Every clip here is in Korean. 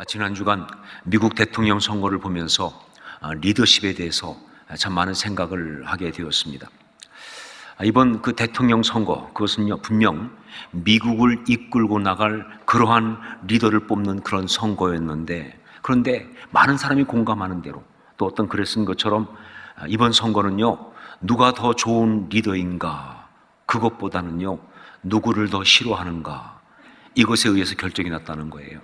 지난 주간 미국 대통령 선거를 보면서 리더십에 대해서 참 많은 생각을 하게 되었습니다. 이번 그 대통령 선거, 그것은요 분명 미국을 이끌고 나갈 그러한 리더를 뽑는 그런 선거였는데, 그런데 많은 사람이 공감하는 대로 또 어떤 글에 쓴 것처럼 이번 선거는요 누가 더 좋은 리더인가, 그것보다는요 누구를 더 싫어하는가, 이것에 의해서 결정이 났다는 거예요.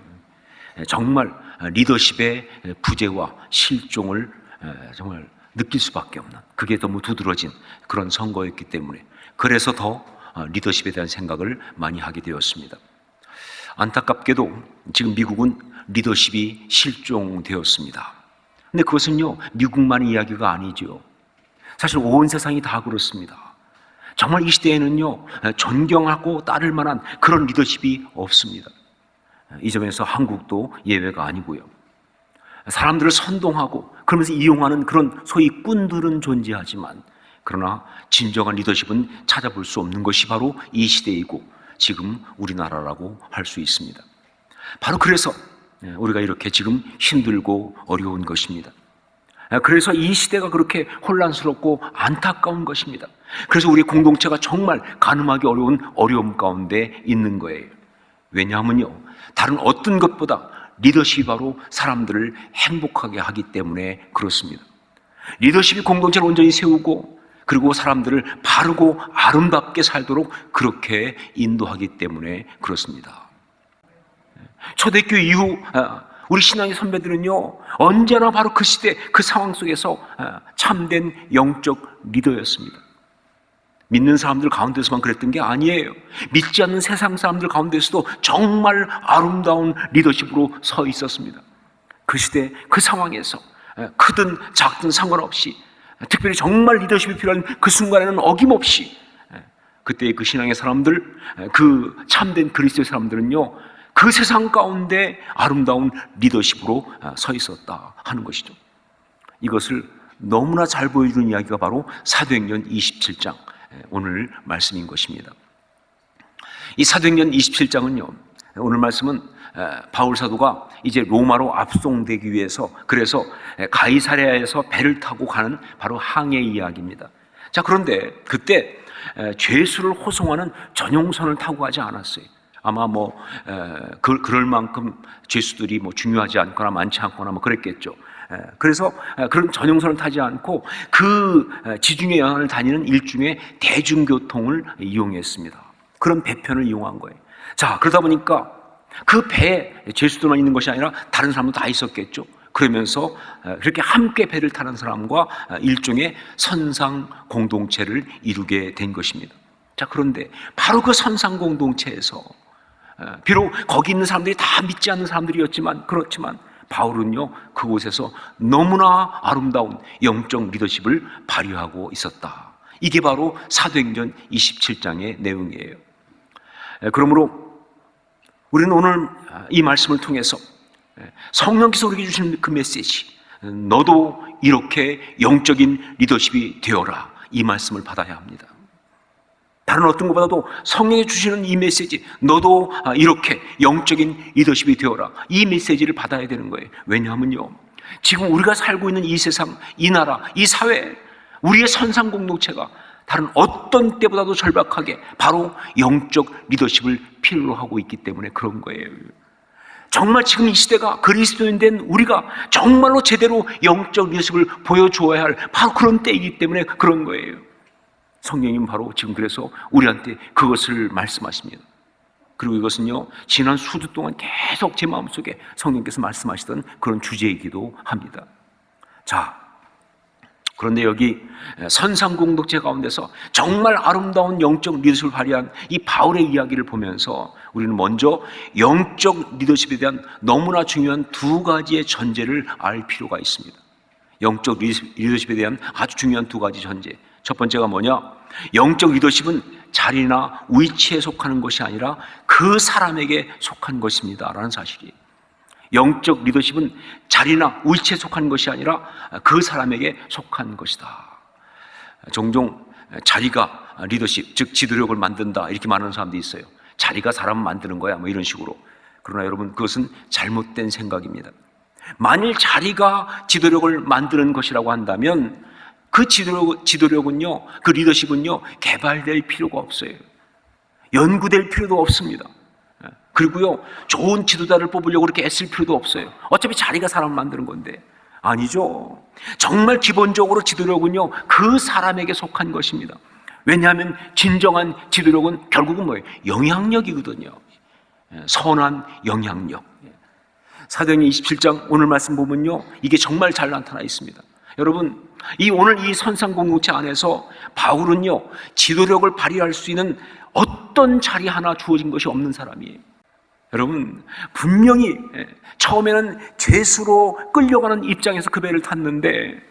정말 리더십의 부재와 실종을 정말 느낄 수밖에 없는, 그게 너무 두드러진 그런 선거였기 때문에, 그래서 더 리더십에 대한 생각을 많이 하게 되었습니다. 안타깝게도 지금 미국은 리더십이 실종되었습니다. 근데 그것은요 미국만의 이야기가 아니죠. 사실 온 세상이 다 그렇습니다. 정말 이 시대에는요 존경하고 따를 만한 그런 리더십이 없습니다. 이 점에서 한국도 예외가 아니고요. 사람들을 선동하고 그러면서 이용하는 그런 소위 꾼들은 존재하지만, 그러나 진정한 리더십은 찾아볼 수 없는 것이 바로 이 시대이고 지금 우리나라라고 할 수 있습니다. 바로 그래서 우리가 이렇게 지금 힘들고 어려운 것입니다. 그래서 이 시대가 그렇게 혼란스럽고 안타까운 것입니다. 그래서 우리 공동체가 정말 가늠하기 어려운 어려움 가운데 있는 거예요. 왜냐하면요 다른 어떤 것보다 리더십이 바로 사람들을 행복하게 하기 때문에 그렇습니다. 리더십이 공동체를 온전히 세우고 그리고 사람들을 바르고 아름답게 살도록 그렇게 인도하기 때문에 그렇습니다. 초대교회 이후 우리 신앙의 선배들은요 언제나 바로 그 시대 그 상황 속에서 참된 영적 리더였습니다. 믿는 사람들 가운데서만 그랬던 게 아니에요. 믿지 않는 세상 사람들 가운데서도 정말 아름다운 리더십으로 서 있었습니다. 그 시대 그 상황에서 크든 작든 상관없이, 특별히 정말 리더십이 필요한 그 순간에는 어김없이 그때의 그 신앙의 사람들, 그 참된 그리스도의 사람들은요 그 세상 가운데 아름다운 리더십으로 서 있었다 하는 것이죠. 이것을 너무나 잘 보여주는 이야기가 바로 사도행전 27장 오늘 말씀인 것입니다. 이 사도행전 27장은요 오늘 말씀은 바울 사도가 이제 로마로 압송되기 위해서, 그래서 가이사랴에서 배를 타고 가는 바로 항해 이야기입니다. 자, 그런데 그때 죄수를 호송하는 전용선을 타고 가지 않았어요. 아마 그럴 만큼 죄수들이 중요하지 않거나 많지 않거나 그랬겠죠. 그래서 그런 전용선을 타지 않고 그 지중해 연안을 다니는 일종의 대중교통을 이용했습니다. 그런 배편을 이용한 거예요. 자, 그러다 보니까 그 배에 죄수들만 있는 것이 아니라 다른 사람도 다 있었겠죠. 그러면서 그렇게 함께 배를 타는 사람과 일종의 선상 공동체를 이루게 된 것입니다. 자, 그런데 바로 그 선상 공동체에서 비록 거기 있는 사람들이 다 믿지 않는 사람들이었지만, 그렇지만 바울은요 그곳에서 너무나 아름다운 영적 리더십을 발휘하고 있었다. 이게 바로 사도행전 27장의 내용이에요. 그러므로 우리는 오늘 이 말씀을 통해서 성령께서 우리에게 주시는 그 메시지, 너도 이렇게 영적인 리더십이 되어라, 이 말씀을 받아야 합니다. 다른 어떤 것보다도 성령이 주시는 이 메시지, 너도 이렇게 영적인 리더십이 되어라, 이 메시지를 받아야 되는 거예요. 왜냐하면요 지금 우리가 살고 있는 이 세상, 이 나라, 이 사회, 우리의 선상 공동체가 다른 어떤 때보다도 절박하게 바로 영적 리더십을 필요로 하고 있기 때문에 그런 거예요. 정말 지금 이 시대가 그리스도인 된 우리가 정말로 제대로 영적 리더십을 보여주어야 할 바로 그런 때이기 때문에 그런 거예요. 성령님은 바로 지금 그래서 우리한테 그것을 말씀하십니다. 그리고 이것은요 지난 수주 동안 계속 제 마음속에 성령께서 말씀하시던 그런 주제이기도 합니다. 자, 그런데 여기 선상 공동체 가운데서 정말 아름다운 영적 리더십을 발휘한 이 바울의 이야기를 보면서 우리는 먼저 영적 리더십에 대한 너무나 중요한 두 가지의 전제를 알 필요가 있습니다. 영적 리더십에 대한 아주 중요한 두 가지 전제. 첫 번째가 뭐냐? 영적 리더십은 자리나 위치에 속하는 것이 아니라 그 사람에게 속한 것입니다 라는 사실이에요. 영적 리더십은 자리나 위치에 속한 것이 아니라 그 사람에게 속한 것이다. 종종 자리가 리더십, 즉 지도력을 만든다 이렇게 말하는 사람도 있어요. 자리가 사람을 만드는 거야 이런 식으로. 그러나 여러분, 그것은 잘못된 생각입니다. 만일 자리가 지도력을 만드는 것이라고 한다면 그 지도력은요, 그 리더십은요, 개발될 필요가 없어요. 연구될 필요도 없습니다. 그리고요, 좋은 지도자를 뽑으려고 그렇게 애쓸 필요도 없어요. 어차피 자리가 사람을 만드는 건데. 아니죠. 정말 기본적으로 지도력은요, 그 사람에게 속한 것입니다. 왜냐하면 진정한 지도력은 결국은 뭐예요? 영향력이거든요. 선한 영향력. 사도행전 27장 오늘 말씀 보면요, 이게 정말 잘 나타나 있습니다. 여러분, 오늘 이 선상 공동체 안에서 바울은요, 지도력을 발휘할 수 있는 어떤 자리 하나 주어진 것이 없는 사람이에요. 여러분, 분명히 처음에는 죄수로 끌려가는 입장에서 그 배를 탔는데,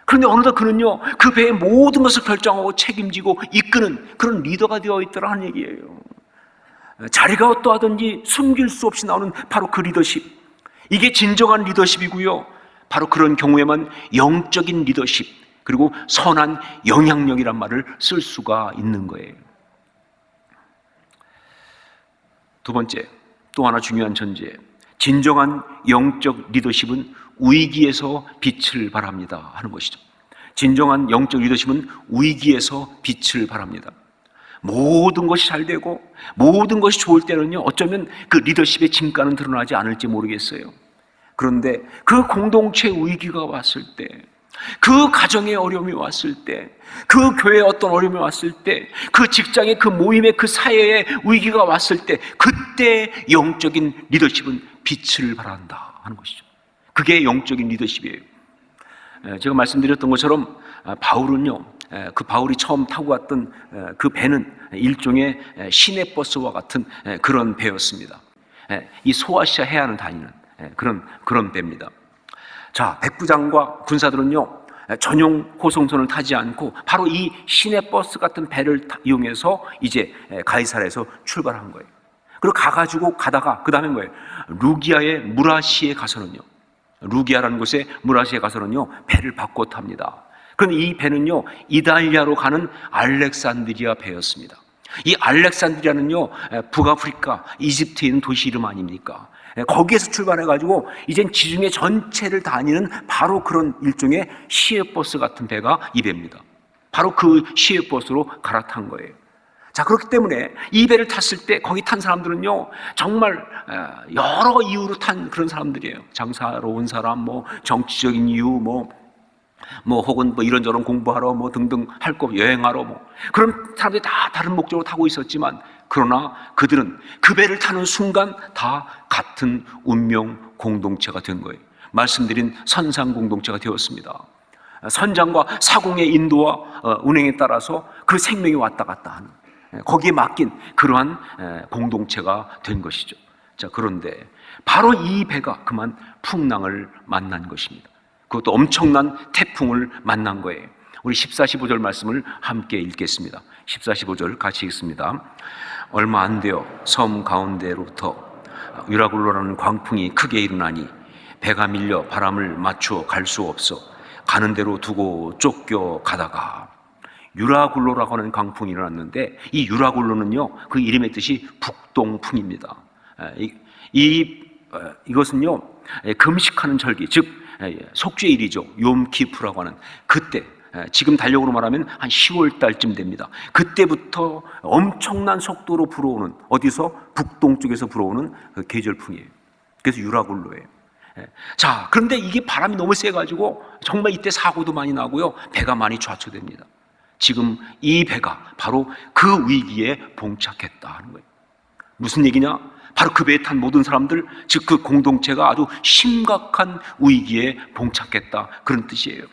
그런데 어느덧 그는요, 그 배의 모든 것을 결정하고 책임지고 이끄는 그런 리더가 되어 있더라 하는 얘기예요. 자리가 어떠하든지 숨길 수 없이 나오는 바로 그 리더십, 이게 진정한 리더십이고요, 바로 그런 경우에만 영적인 리더십, 그리고 선한 영향력이란 말을 쓸 수가 있는 거예요. 두 번째, 또 하나 중요한 전제, 진정한 영적 리더십은 위기에서 빛을 발합니다 하는 것이죠. 진정한 영적 리더십은 위기에서 빛을 발합니다. 모든 것이 잘 되고 모든 것이 좋을 때는요, 어쩌면 그 리더십의 진가는 드러나지 않을지 모르겠어요. 그런데 그 공동체 위기가 왔을 때, 그 가정의 어려움이 왔을 때, 그 교회에 어떤 어려움이 왔을 때, 그 직장의 그 모임의 그 사회의 위기가 왔을 때, 그때 영적인 리더십은 빛을 발한다 하는 것이죠. 그게 영적인 리더십이에요. 제가 말씀드렸던 것처럼 바울은요, 그 바울이 처음 타고 갔던 그 배는 일종의 시내버스와 같은 그런 배였습니다. 이 소아시아 해안을 다니는 그런 배입니다. 자, 백부장과 군사들은요, 전용 호송선을 타지 않고 바로 이 시내버스 같은 배를 이용해서 이제 가이사랴에서 출발한 거예요. 그리고 가가지고 가다가 그 다음에 뭐예요? 루기아의 무라시에 가서는요, 루기아라는 곳에 무라시에 가서는요, 배를 바꿔 탑니다. 그런데 이 배는요, 이달리아로 가는 알렉산드리아 배였습니다. 이 알렉산드리아는요, 북아프리카, 이집트에 있는 도시 이름 아닙니까? 거기에서 출발해가지고 이젠 지중해 전체를 다니는 바로 그런 일종의 시외버스 같은 배가 이 배입니다. 바로 그 시외버스로 갈아탄 거예요. 자, 그렇기 때문에 이 배를 탔을 때 거기 탄 사람들은요, 정말 여러 이유로 탄 그런 사람들이에요. 장사로 온 사람, 뭐 정치적인 이유, 뭐 혹은 뭐 이런저런 공부하러 뭐 등등 할 거, 여행하러 뭐 그런 사람들이 다 다른 목적으로 타고 있었지만, 그러나 그들은 그 배를 타는 순간 다 같은 운명 공동체가 된 거예요. 말씀드린 선상 공동체가 되었습니다. 선장과 사공의 인도와 운행에 따라서 그 생명이 왔다 갔다 하는, 거기에 맡긴 그러한 공동체가 된 것이죠. 자, 그런데 바로 이 배가 그만 풍랑을 만난 것입니다. 그것도 엄청난 태풍을 만난 거예요. 우리 14, 15절 말씀을 함께 읽겠습니다. 14, 15절 같이 읽습니다. 얼마 안 되어 섬 가운데로부터 유라굴로라는 광풍이 크게 일어나니 배가 밀려 바람을 맞추어 갈 수 없어 가는 대로 두고 쫓겨 가다가, 유라굴로라고 하는 광풍이 일어났는데, 이 유라굴로는요, 그 이름의 뜻이 북동풍입니다. 이것은요, 금식하는 절기, 즉 속죄일이죠. 욤키프라고 하는 그때, 지금 달력으로 말하면 한 10월 달쯤 됩니다. 그때부터 엄청난 속도로 불어오는, 어디서? 북동쪽에서 불어오는 그 계절풍이에요. 그래서 유라굴로예요. 자, 그런데 이게 바람이 너무 세가지고 정말 이때 사고도 많이 나고요, 배가 많이 좌초됩니다. 지금 이 배가 바로 그 위기에 봉착했다 하는 거예요. 무슨 얘기냐? 바로 그 배에 탄 모든 사람들, 즉 그 공동체가 아주 심각한 위기에 봉착했다, 그런 뜻이에요.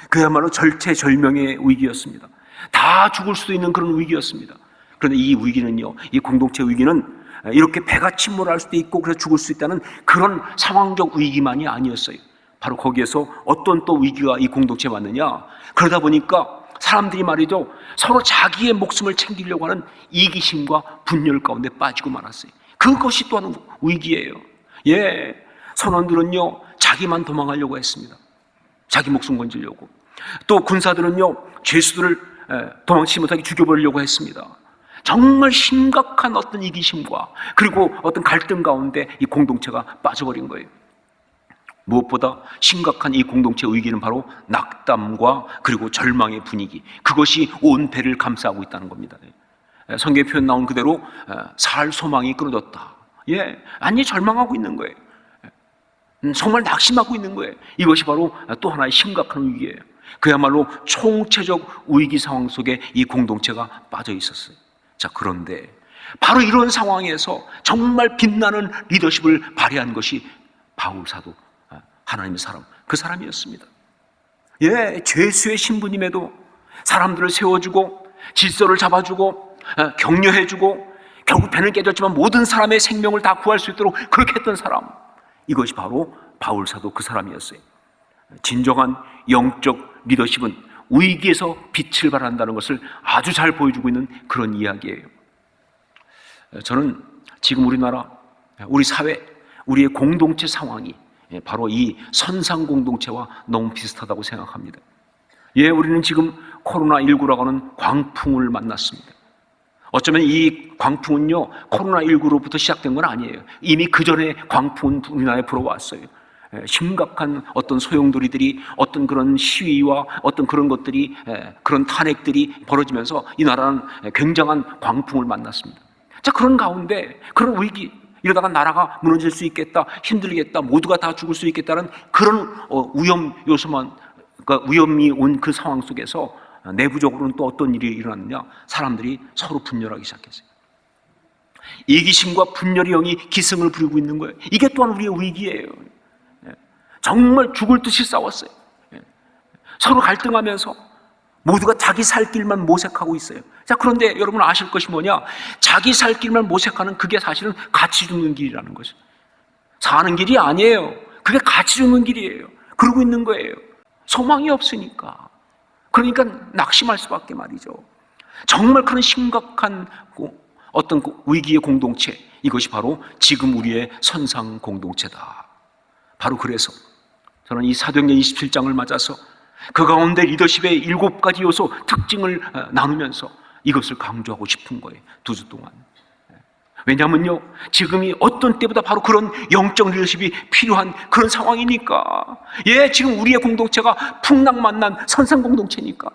그야말로 절체절명의 위기였습니다. 다 죽을 수도 있는 그런 위기였습니다. 그런데 이 위기는요, 이 공동체 위기는 이렇게 배가 침몰할 수도 있고 그래서 죽을 수 있다는 그런 상황적 위기만이 아니었어요. 바로 거기에서 어떤 또 위기가 이 공동체에 왔느냐? 그러다 보니까 사람들이 말이죠, 서로 자기의 목숨을 챙기려고 하는 이기심과 분열 가운데 빠지고 말았어요. 그것이 또한 위기예요. 선원들은요, 자기만 도망하려고 했습니다. 자기 목숨 건지려고. 또 군사들은요, 죄수들을 도망치지 못하게 죽여버리려고 했습니다. 정말 심각한 어떤 이기심과 그리고 어떤 갈등 가운데 이 공동체가 빠져버린 거예요. 무엇보다 심각한 이 공동체의 위기는 바로 낙담과 그리고 절망의 분위기, 그것이 온 배를 감싸고 있다는 겁니다. 성경의 표현 나온 그대로 살 소망이 끊어졌다. 완전히 절망하고 있는 거예요. 정말 낙심하고 있는 거예요. 이것이 바로 또 하나의 심각한 위기예요. 그야말로 총체적 위기 상황 속에 이 공동체가 빠져 있었어요. 자, 그런데 바로 이런 상황에서 정말 빛나는 리더십을 발휘한 것이 바울 사도, 하나님의 사람, 그 사람이었습니다. 죄수의 신분임에도 사람들을 세워주고 질서를 잡아주고 격려해주고 결국 배는 깨졌지만 모든 사람의 생명을 다 구할 수 있도록 그렇게 했던 사람, 이것이 바로 바울 사도 그 사람이었어요. 진정한 영적 리더십은 위기에서 빛을 발한다는 것을 아주 잘 보여주고 있는 그런 이야기예요. 저는 지금 우리나라, 우리 사회, 우리의 공동체 상황이 바로 이 선상 공동체와 너무 비슷하다고 생각합니다. 우리는 지금 코로나19라고 하는 광풍을 만났습니다. 어쩌면 이 광풍은요, 코로나19로부터 시작된 건 아니에요. 이미 그 전에 광풍은 우리나라에 불어왔어요. 심각한 어떤 소용돌이들이, 어떤 그런 시위와 어떤 그런 것들이, 그런 탄핵들이 벌어지면서 이 나라는 굉장한 광풍을 만났습니다. 자, 그런 가운데 그런 위기, 이러다가 나라가 무너질 수 있겠다, 힘들겠다, 모두가 다 죽을 수 있겠다는 그런 위험 요소만, 그러니까 위험이 온 그 상황 속에서 내부적으로는 또 어떤 일이 일어났느냐? 사람들이 서로 분열하기 시작했어요. 이기심과 분열의 영이 기승을 부리고 있는 거예요. 이게 또한 우리의 위기예요. 정말 죽을 듯이 싸웠어요. 서로 갈등하면서 모두가 자기 살 길만 모색하고 있어요. 자, 그런데 여러분 아실 것이 뭐냐? 자기 살 길만 모색하는 그게 사실은 같이 죽는 길이라는 거죠. 사는 길이 아니에요. 그게 같이 죽는 길이에요. 그러고 있는 거예요. 소망이 없으니까. 그러니까 낙심할 수밖에 말이죠. 정말 그런 심각한 어떤 위기의 공동체, 이것이 바로 지금 우리의 선상 공동체다. 바로 그래서 저는 이 사도행전 27장을 맞아서 그 가운데 리더십의 7가지 요소 특징을 나누면서 이것을 강조하고 싶은 거예요. 2주 동안. 왜냐하면요, 지금이 어떤 때보다 바로 그런 영적 리더십이 필요한 그런 상황이니까. 지금 우리의 공동체가 풍랑만난 선상 공동체니까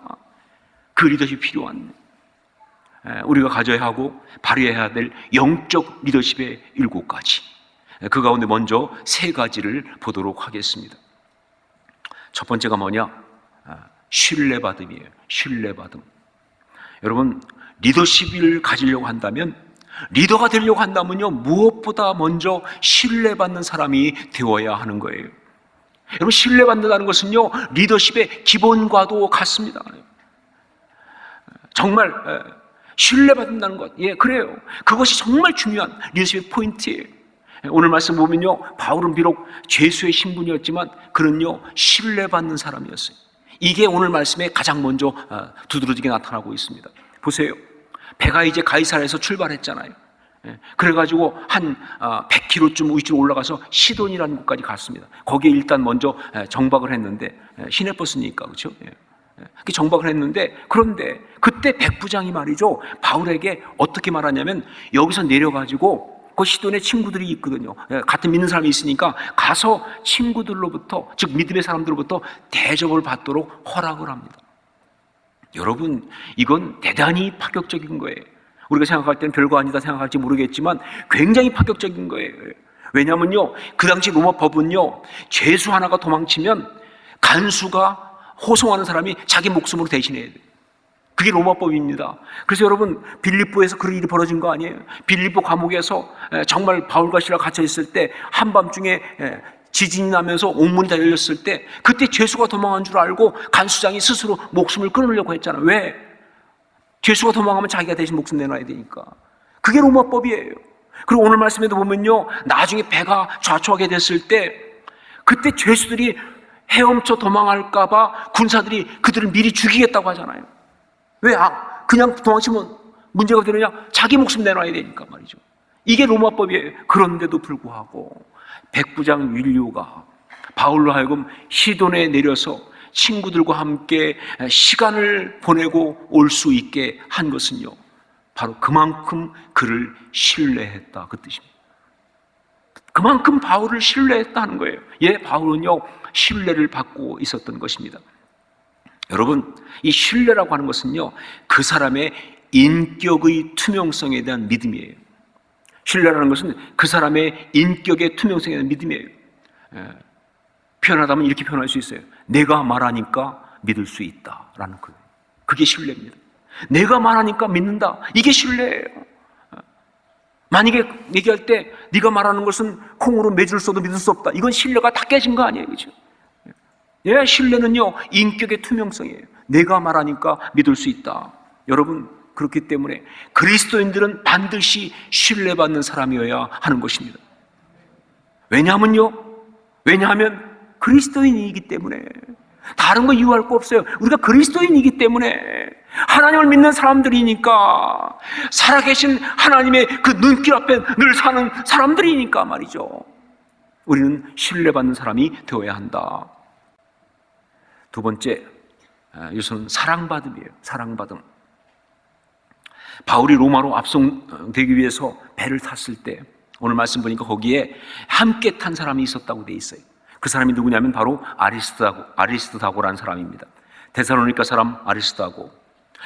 그 리더십이 필요한, 우리가 가져야 하고 발휘해야 될 영적 리더십의 7가지, 그 가운데 먼저 3가지를 보도록 하겠습니다. 첫 번째가 뭐냐? 신뢰받음이에요. 신뢰받음. 여러분, 리더십을 가지려고 한다면, 리더가 되려고 한다면요, 무엇보다 먼저 신뢰받는 사람이 되어야 하는 거예요. 여러분, 신뢰받는다는 것은요, 리더십의 기본과도 같습니다. 정말 신뢰받는다는 것, 그래요. 그것이 정말 중요한 리더십의 포인트예요. 오늘 말씀 보면요, 바울은 비록 죄수의 신분이었지만 그는요, 신뢰받는 사람이었어요. 이게 오늘 말씀에 가장 먼저 두드러지게 나타나고 있습니다. 보세요. 배가 이제 가이사랴에서 출발했잖아요. 그래가지고 한 100km쯤 위쪽으로 올라가서 시돈이라는 곳까지 갔습니다. 거기에 일단 먼저 정박을 했는데, 시내버스니까, 그렇죠? 정박을 했는데, 그런데 그때 백부장이 말이죠, 바울에게 어떻게 말하냐면, 여기서 내려가지고 그 시돈에 친구들이 있거든요. 같은 믿는 사람이 있으니까 가서 친구들로부터, 즉 믿음의 사람들로부터 대접을 받도록 허락을 합니다. 여러분, 이건 대단히 파격적인 거예요. 우리가 생각할 때는 별거 아니다 생각할지 모르겠지만 굉장히 파격적인 거예요. 왜냐하면요, 그 당시 로마 법은요, 죄수 하나가 도망치면 간수가 호송하는 사람이 자기 목숨으로 대신해야 돼요. 그게 로마법입니다. 그래서 여러분, 빌립보에서 그런 일이 벌어진 거 아니에요? 빌립보 감옥에서 정말 바울과 시라 갇혀 있을 때 한밤중에 지진이 나면서 옥문이 다 열렸을 때, 그때 죄수가 도망한 줄 알고 간수장이 스스로 목숨을 끊으려고 했잖아요. 왜? 죄수가 도망하면 자기가 대신 목숨 내놔야 되니까. 그게 로마법이에요. 그리고 오늘 말씀에도 보면요, 나중에 배가 좌초하게 됐을 때 그때 죄수들이 헤엄쳐 도망할까봐 군사들이 그들을 미리 죽이겠다고 하잖아요. 왜? 그냥 도망치면 문제가 되느냐? 자기 목숨 내놔야 되니까 말이죠. 이게 로마법이에요. 그런데도 불구하고 백부장 율리오가 바울로 하여금 시돈에 내려서 친구들과 함께 시간을 보내고 올 수 있게 한 것은요, 바로 그만큼 그를 신뢰했다, 그 뜻입니다. 그만큼 바울을 신뢰했다는 거예요. 바울은요, 신뢰를 받고 있었던 것입니다. 여러분, 이 신뢰라고 하는 것은요, 그 사람의 인격의 투명성에 대한 믿음이에요. 신뢰라는 것은 그 사람의 인격의 투명성에 대한 믿음이에요. 표현하다면 이렇게 표현할 수 있어요. 내가 말하니까 믿을 수 있다라는 거예요. 그게 신뢰입니다. 내가 말하니까 믿는다. 이게 신뢰예요. 만약에 얘기할 때 네가 말하는 것은 콩으로 매줄 써도 믿을 수 없다. 이건 신뢰가 다 깨진 거 아니에요, 그렇죠? 신뢰는요, 인격의 투명성이에요. 내가 말하니까 믿을 수 있다. 여러분, 그렇기 때문에 그리스도인들은 반드시 신뢰받는 사람이어야 하는 것입니다. 왜냐하면 그리스도인이기 때문에. 다른 거 이유할 거 없어요. 우리가 그리스도인이기 때문에, 하나님을 믿는 사람들이니까, 살아계신 하나님의 그 눈길 앞에 늘 사는 사람들이니까 말이죠. 우리는 신뢰받는 사람이 되어야 한다. 두 번째, 이것은 사랑받음이에요. 사랑받음. 바울이 로마로 압송되기 위해서 배를 탔을 때, 오늘 말씀 보니까 거기에 함께 탄 사람이 있었다고 돼 있어요. 그 사람이 누구냐면 바로 아리스드다고라는 사람입니다. 데살로니가 사람 아리스드다고.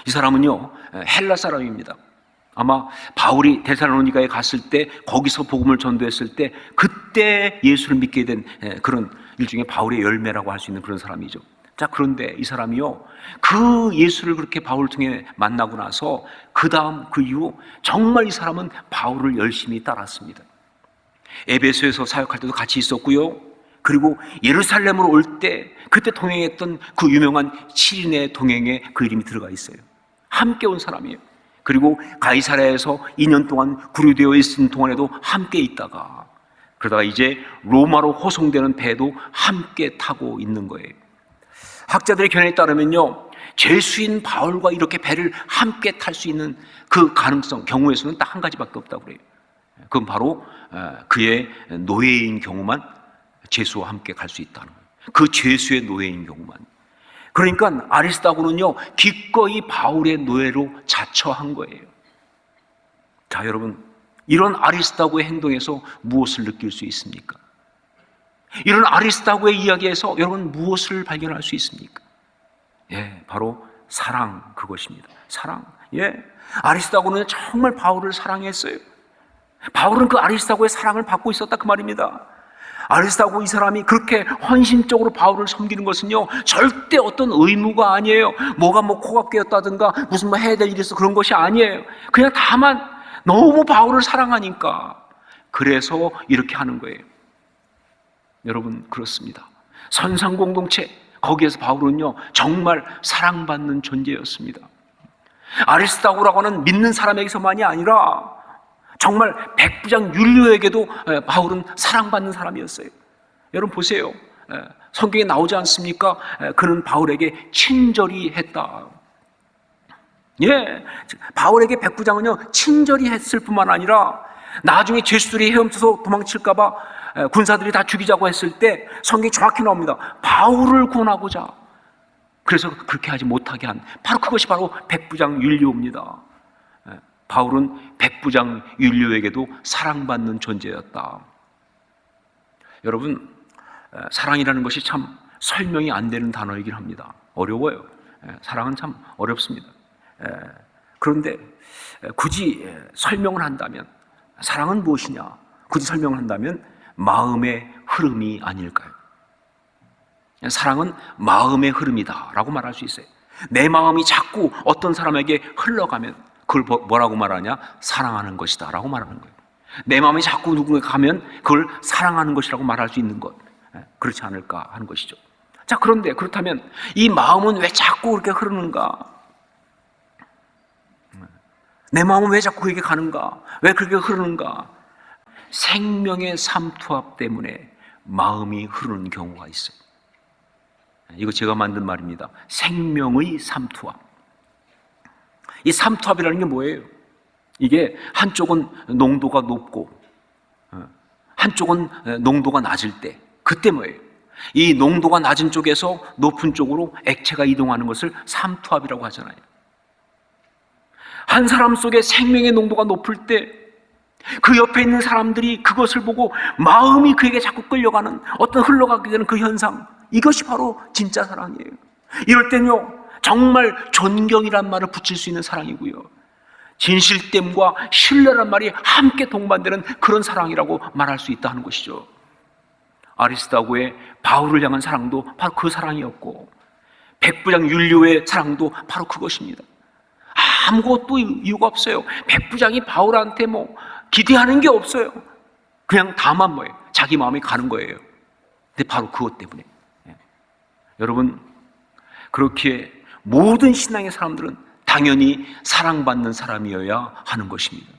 이 사람은요, 헬라 사람입니다. 아마 바울이 데살로니가에 갔을 때, 거기서 복음을 전도했을 때, 그때 예수를 믿게 된 그런 일종의 바울의 열매라고 할 수 있는 그런 사람이죠. 자, 그런데 이 사람이요, 그 예수를 그렇게 바울을 통해 만나고 나서 그 다음 그 이후 정말 이 사람은 바울을 열심히 따랐습니다. 에베소에서 사역할 때도 같이 있었고요, 그리고 예루살렘으로 올 때 그때 동행했던 그 유명한 7인의 동행에 그 이름이 들어가 있어요. 함께 온 사람이에요. 그리고 가이사랴에서 2년 동안 구류되어 있은 동안에도 함께 있다가, 그러다가 이제 로마로 호송되는 배도 함께 타고 있는 거예요. 학자들의 견해에 따르면요, 죄수인 바울과 이렇게 배를 함께 탈 수 있는 그 가능성, 경우의 수는 딱 한 가지밖에 없다고 그래요. 그건 바로 그의 노예인 경우만 죄수와 함께 갈 수 있다는 거예요. 그 죄수의 노예인 경우만. 그러니까 아리스다고는요, 기꺼이 바울의 노예로 자처한 거예요. 자, 여러분, 이런 아리스다고의 행동에서 무엇을 느낄 수 있습니까? 이런 아리스다고의 이야기에서 여러분 무엇을 발견할 수 있습니까? 바로 사랑, 그것입니다. 사랑. 아리스다고는 정말 바울을 사랑했어요. 바울은 그 아리스다고의 사랑을 받고 있었다, 그 말입니다. 아리스다고 이 사람이 그렇게 헌신적으로 바울을 섬기는 것은요, 절대 어떤 의무가 아니에요. 뭐가 코가 깨었다든가 무슨 해야 될 일이 있어, 그런 것이 아니에요. 그냥 다만 너무 바울을 사랑하니까 그래서 이렇게 하는 거예요. 여러분, 그렇습니다. 선상공동체, 거기에서 바울은요, 정말 사랑받는 존재였습니다. 아리스다고라고 하는 믿는 사람에게서만이 아니라 정말 백부장 율리오에게도 바울은 사랑받는 사람이었어요. 여러분 보세요. 성경에 나오지 않습니까? 그는 바울에게 친절히 했다. 바울에게 백부장은요, 친절히 했을 뿐만 아니라 나중에 죄수들이 헤엄쳐서 도망칠까봐 군사들이 다 죽이자고 했을 때 성경이 정확히 나옵니다. 바울을 구원하고자. 그래서 그렇게 하지 못하게 한, 바로 그것이 바로 백부장 율리오입니다. 바울은 백부장 율리오에게도 사랑받는 존재였다. 여러분, 사랑이라는 것이 참 설명이 안 되는 단어이긴 합니다. 어려워요. 사랑은 참 어렵습니다. 그런데 굳이 설명을 한다면, 사랑은 무엇이냐? 굳이 설명을 한다면 마음의 흐름이 아닐까요? 사랑은 마음의 흐름이다라고 말할 수 있어요. 내 마음이 자꾸 어떤 사람에게 흘러가면 그걸 뭐라고 말하냐? 사랑하는 것이다 라고 말하는 거예요. 내 마음이 자꾸 누군가 가면 그걸 사랑하는 것이라고 말할 수 있는 것, 그렇지 않을까 하는 것이죠. 자, 그런데 그렇다면 이 마음은 왜 자꾸 그렇게 흐르는가? 내 마음은 왜 자꾸 그렇게 가는가? 왜 그렇게 흐르는가? 생명의 삼투압 때문에 마음이 흐르는 경우가 있어요. 이거 제가 만든 말입니다. 생명의 삼투압. 이 삼투압이라는 게 뭐예요? 이게 한쪽은 농도가 높고 한쪽은 농도가 낮을 때, 그때 뭐예요? 이 농도가 낮은 쪽에서 높은 쪽으로 액체가 이동하는 것을 삼투압이라고 하잖아요. 한 사람 속에 생명의 농도가 높을 때 그 옆에 있는 사람들이 그것을 보고 마음이 그에게 자꾸 끌려가는, 어떤 흘러가게 되는 그 현상, 이것이 바로 진짜 사랑이에요. 이럴 때는요, 정말 존경이란 말을 붙일 수 있는 사랑이고요, 진실됨과 신뢰란 말이 함께 동반되는 그런 사랑이라고 말할 수 있다는 것이죠. 아리스다고의 바울을 향한 사랑도 바로 그 사랑이었고, 백부장 율리오의 사랑도 바로 그것입니다. 아무것도 이유가 없어요. 백부장이 바울한테 기대하는 게 없어요. 그냥 다만 자기 마음이 가는 거예요. 근데 바로 그것 때문에, 여러분, 그렇게 모든 신앙의 사람들은 당연히 사랑받는 사람이어야 하는 것입니다.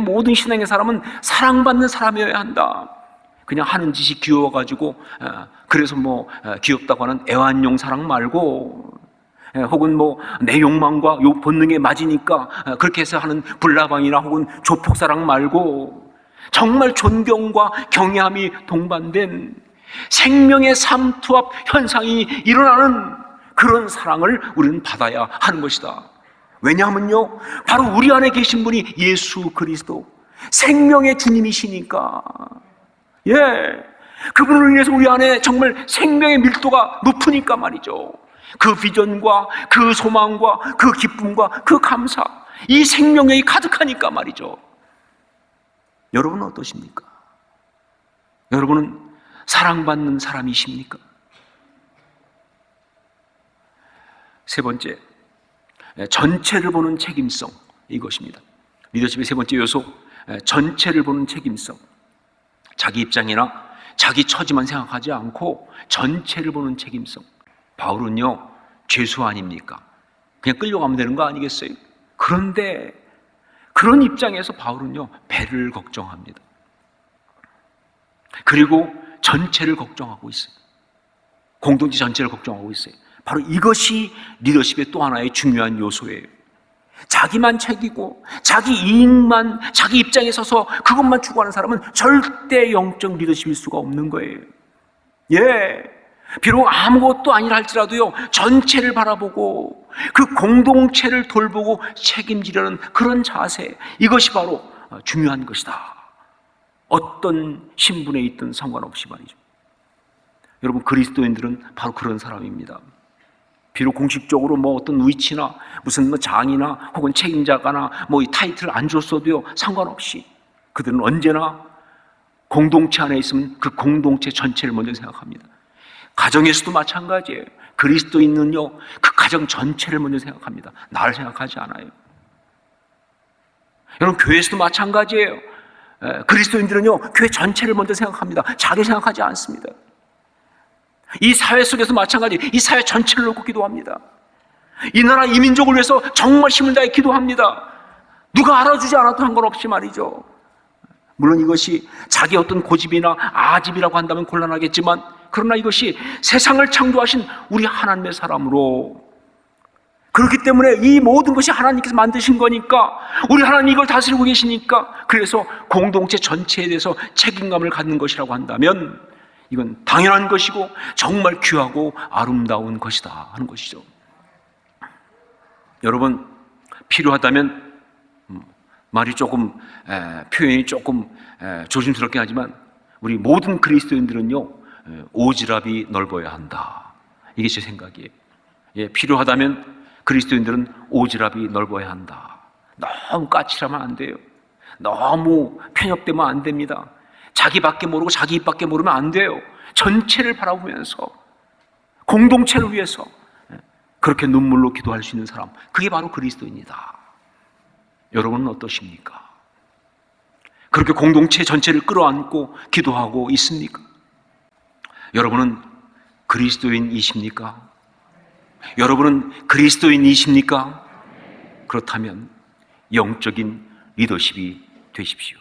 모든 신앙의 사람은 사랑받는 사람이어야 한다. 그냥 하는 짓이 귀여워가지고 그래서 귀엽다고 하는 애완용 사랑 말고, 혹은 내 욕망과 본능에 맞으니까 그렇게 해서 하는 불나방이나 혹은 조폭사랑 말고, 정말 존경과 경외함이 동반된 생명의 삼투압 현상이 일어나는 그런 사랑을 우리는 받아야 하는 것이다. 왜냐하면요, 바로 우리 안에 계신 분이 예수 그리스도, 생명의 주님이시니까. 그분을 위해서 우리 안에 정말 생명의 밀도가 높으니까 말이죠. 그 비전과 그 소망과 그 기쁨과 그 감사, 이 생명력이 가득하니까 말이죠. 여러분은 어떠십니까? 여러분은 사랑받는 사람이십니까? 세 번째, 전체를 보는 책임성, 이것입니다. 리더십의 세 번째 요소, 전체를 보는 책임성. 자기 입장이나 자기 처지만 생각하지 않고 전체를 보는 책임성. 바울은요, 죄수 아닙니까? 그냥 끌려가면 되는 거 아니겠어요? 그런데 그런 입장에서 바울은요, 배를 걱정합니다. 그리고 전체를 걱정하고 있어요. 공동체 전체를 걱정하고 있어요. 바로 이것이 리더십의 또 하나의 중요한 요소예요. 자기만 챙기고 자기 이익만, 자기 입장에 서서 그것만 추구하는 사람은 절대 영적 리더십일 수가 없는 거예요. 비록 아무것도 아니라 할지라도요, 전체를 바라보고 그 공동체를 돌보고 책임지려는 그런 자세, 이것이 바로 중요한 것이다. 어떤 신분에 있든 상관없이 말이죠. 여러분, 그리스도인들은 바로 그런 사람입니다. 비록 공식적으로 어떤 위치나 무슨 장이나 혹은 책임자가나 이 타이틀을 안 줬어도요, 상관없이 그들은 언제나 공동체 안에 있으면 그 공동체 전체를 먼저 생각합니다. 가정에서도 마찬가지예요. 그리스도인은요, 그 가정 전체를 먼저 생각합니다. 나를 생각하지 않아요. 여러분, 교회에서도 마찬가지예요. 그리스도인들은요, 교회 전체를 먼저 생각합니다. 자기 생각하지 않습니다. 이 사회 속에서 마찬가지, 이 사회 전체를 놓고 기도합니다. 이 나라 이 민족을 위해서 정말 힘을 다해 기도합니다. 누가 알아주지 않아도 상관없이 말이죠. 물론 이것이 자기 어떤 고집이나 아집이라고 한다면 곤란하겠지만, 그러나 이것이 세상을 창조하신 우리 하나님의 사람으로, 그렇기 때문에 이 모든 것이 하나님께서 만드신 거니까, 우리 하나님이 이걸 다스리고 계시니까, 그래서 공동체 전체에 대해서 책임감을 갖는 것이라고 한다면 이건 당연한 것이고 정말 귀하고 아름다운 것이다 하는 것이죠. 여러분, 필요하다면 말이 조금 표현이 조금 조심스럽게 하지만, 우리 모든 그리스도인들은요, 오지랖이 넓어야 한다. 이게 제 생각이에요. 필요하다면 그리스도인들은 오지랖이 넓어야 한다. 너무 까칠하면 안 돼요. 너무 편협되면 안 됩니다. 자기밖에 모르고 자기 입밖에 모르면 안 돼요. 전체를 바라보면서 공동체를 위해서 그렇게 눈물로 기도할 수 있는 사람, 그게 바로 그리스도인이다. 여러분은 어떠십니까? 그렇게 공동체 전체를 끌어안고 기도하고 있습니까? 여러분은 그리스도인이십니까? 여러분은 그리스도인이십니까? 그렇다면 영적인 리더십이 되십시오.